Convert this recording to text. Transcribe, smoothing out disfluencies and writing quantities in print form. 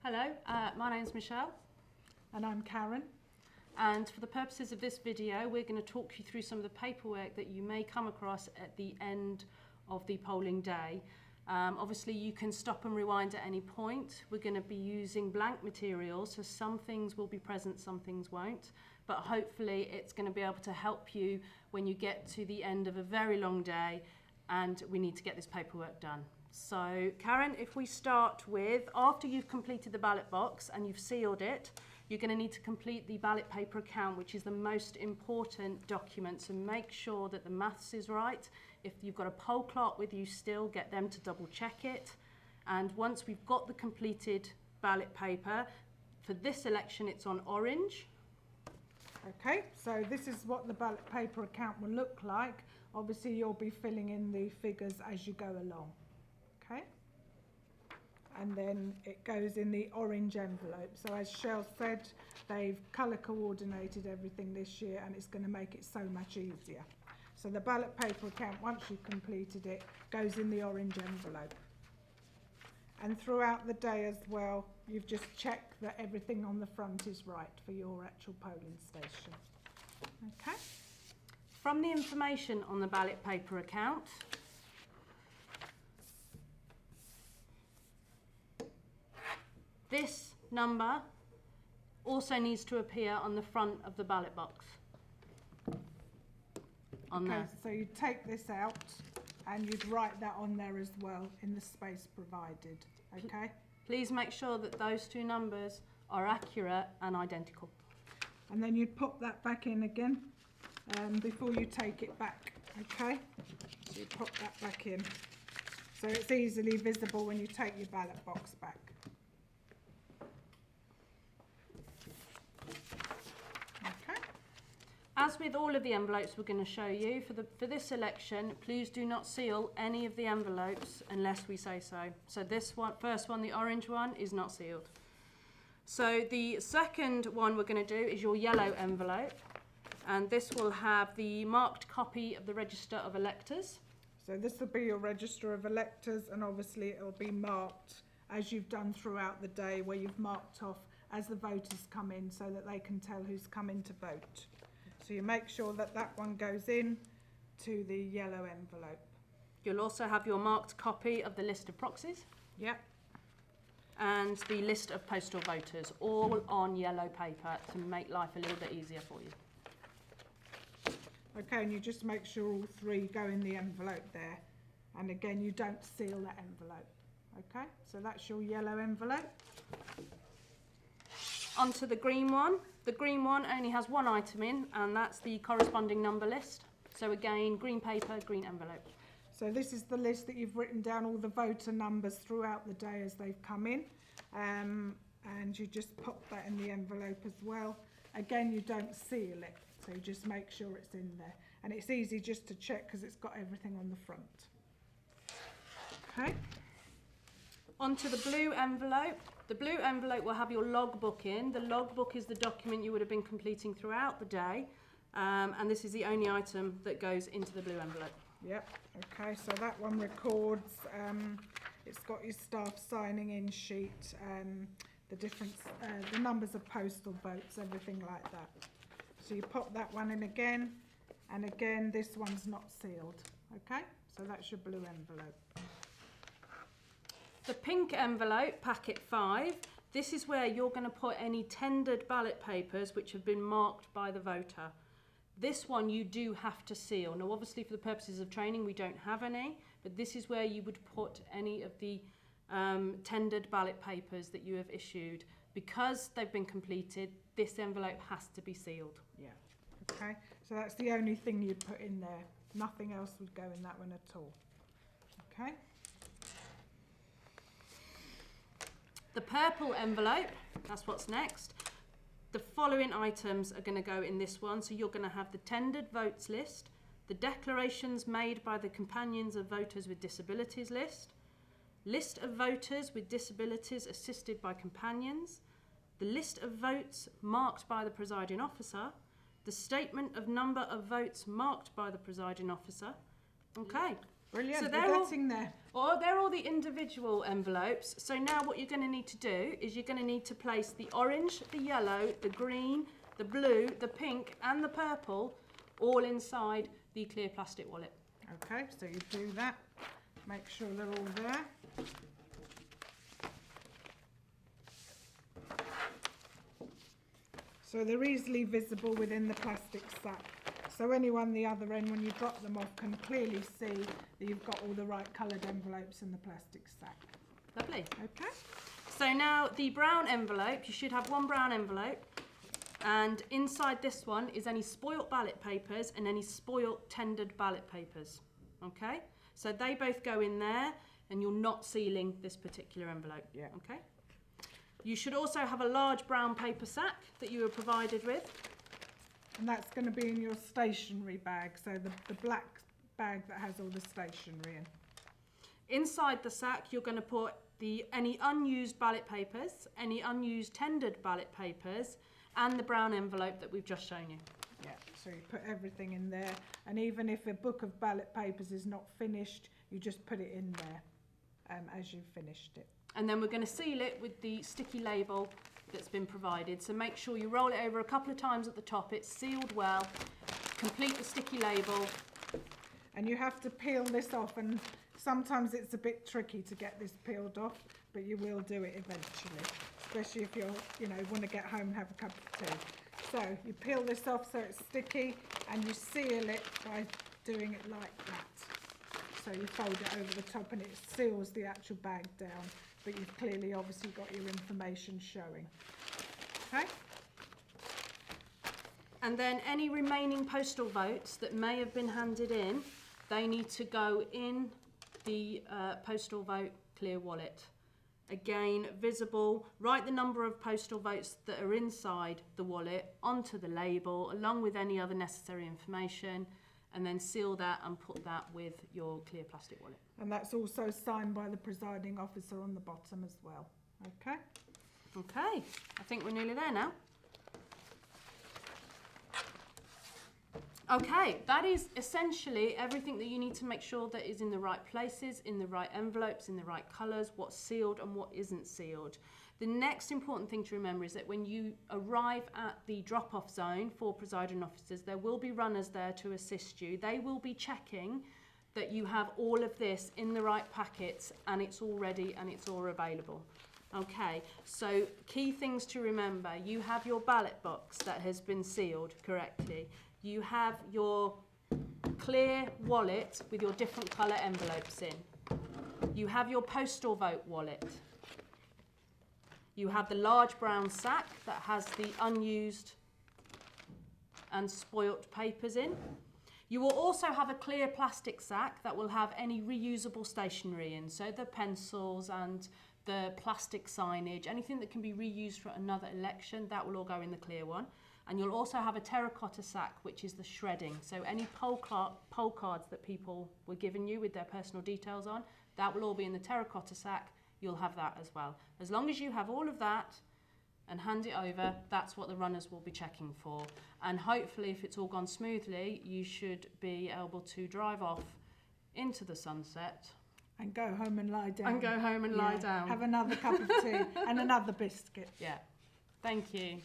Hello, my name's Michelle. And I'm Karen. And for the purposes of this video, we're going to talk you through some of the paperwork that you may come across at the end of the polling day. Obviously, you can stop and rewind at any point. We're going to be using blank material, so some things will be present, some things won't. But hopefully, it's going to be able to help you when you get to the end of a very long day and we need to get this paperwork done. So, Karen, if we start with, after you've completed the ballot box and you've sealed it, you're going to need to complete the ballot paper account, which is the most important document. So make sure that the maths is right. If you've got a poll clerk with you still, get them to double check it. And once we've got the completed ballot paper, for this election it's on orange. Okay, so this is what the ballot paper account will look like. Obviously you'll be filling in the figures as you go along. Okay, and then it goes in the orange envelope. So as Shell said, they've colour coordinated everything this year and it's going to make it so much easier. So the ballot paper account, once you've completed it, goes in the orange envelope. And throughout the day as well, you've just checked that everything on the front is right for your actual polling station. Okay. From the information on the ballot paper account, this number also needs to appear on the front of the ballot box. Okay, so you take this out and you'd write that on there as well in the space provided. Okay. Please make sure that those two numbers are accurate and identical. And then you'd pop that back in again before you take it back. Okay. So you pop that back in so it's easily visible when you take your ballot box back. As with all of the envelopes we're going to show you, for this election, please do not seal any of the envelopes unless we say so. So this one, first one, the orange one, is not sealed. So the second one we're going to do is your yellow envelope. And this will have the marked copy of the Register of Electors. So this will be your Register of Electors, and obviously it will be marked as you've done throughout the day, where you've marked off as the voters come in so that they can tell who's come in to vote. So you make sure that that one goes in to the yellow envelope. You'll also have your marked copy of the list of proxies. Yep. And the list of postal voters, all on yellow paper to make life a little bit easier for you. Okay, and you just make sure all three go in the envelope there. And again, you don't seal that envelope. Okay, so that's your yellow envelope. Onto the green one. The green one only has one item in, and that's the corresponding number list. So again, green paper, green envelope. So this is the list that you've written down all the voter numbers throughout the day as they've come in. And you just pop that in the envelope as well. Again, you don't seal it, so you just make sure it's in there. And it's easy just to check because it's got everything on the front. Okay. Onto the blue envelope. The blue envelope will have your logbook in. The logbook is the document you would have been completing throughout the day. And this is the only item that goes into the blue envelope. Yep, okay, so that one records, it's got your staff signing in sheet, the difference, the numbers of postal votes, everything like that. So you pop that one in again, and again, this one's not sealed, okay? So that's your blue envelope. The pink envelope, packet 5, this is where you're going to put any tendered ballot papers which have been marked by the voter. This one you do have to seal. Now obviously for the purposes of training we don't have any, but this is where you would put any of the tendered ballot papers that you have issued. Because they've been completed, this envelope has to be sealed. Yeah, okay, so that's the only thing you'd put in there. Nothing else would go in that one at all. Okay. The purple envelope, that's what's next. The following items are going to go in this one. So you're going to have the tendered votes list, the declarations made by the companions of voters with disabilities list of voters with disabilities assisted by companions, the list of votes marked by the presiding officer, the statement of number of votes marked by the presiding officer. Okay, Brilliant, So we're getting there. They're all the individual envelopes. So now what you're going to need to do is you're going to need to place the orange, the yellow, the green, the blue, the pink and the purple all inside the clear plastic wallet. Okay, so you do that. Make sure they're all there. So they're easily visible within the plastic sack. So anyone the other end, when you drop them off, can clearly see that you've got all the right coloured envelopes in the plastic sack. Lovely. Okay. So now the brown envelope, you should have one brown envelope, and inside this one is any spoilt ballot papers and any spoilt tendered ballot papers. Okay, so they both go in there, and you're not sealing this particular envelope. Yeah. Okay. You should also have a large brown paper sack that you were provided with. And that's going to be in your stationery bag, so the black bag that has all the stationery in. Inside the sack, you're going to put any unused ballot papers, any unused tendered ballot papers, and the brown envelope that we've just shown you. Yeah, so you put everything in there, and even if a book of ballot papers is not finished, you just put it in there as you've finished it. And then we're going to seal it with the sticky label that's been provided. So make sure you roll it over a couple of times at the top, it's sealed well, complete the sticky label. And you have to peel this off, and sometimes it's a bit tricky to get this peeled off, but you will do it eventually, especially if you're, want to get home and have a cup of tea. So you peel this off so it's sticky, and you seal it by doing it like that. So you fold it over the top and it seals the actual bag down, but you've clearly obviously got your information showing. Okay? And then any remaining postal votes that may have been handed in, they need to go in the postal vote clear wallet. Again, visible, write the number of postal votes that are inside the wallet onto the label, along with any other necessary information, and then seal that and put that with your clear plastic wallet. And that's also signed by the presiding officer on the bottom as well. Okay? Okay, I think we're nearly there now. Okay, that is essentially everything that you need to make sure that is in the right places, in the right envelopes, in the right colours, what's sealed and what isn't sealed. The next important thing to remember is that when you arrive at the drop-off zone for presiding officers, there will be runners there to assist you. They will be checking that you have all of this in the right packets and it's all ready and it's all available. Okay, so key things to remember. You have your ballot box that has been sealed correctly. You have your clear wallet with your different colour envelopes in. You have your postal vote wallet. You have the large brown sack that has the unused and spoilt papers in. You will also have a clear plastic sack that will have any reusable stationery in, so the pencils and the plastic signage, anything that can be reused for another election, that will all go in the clear one. And you'll also have a terracotta sack, which is the shredding. So any poll cards that people were giving you with their personal details on, that will all be in the terracotta sack. You'll have that as well. As long as you have all of that and hand it over, that's what the runners will be checking for. And hopefully, if it's all gone smoothly, you should be able to drive off into the sunset. And go home and lie down. And go home and lie down. Have another cup of tea and another biscuit. Yeah. Thank you.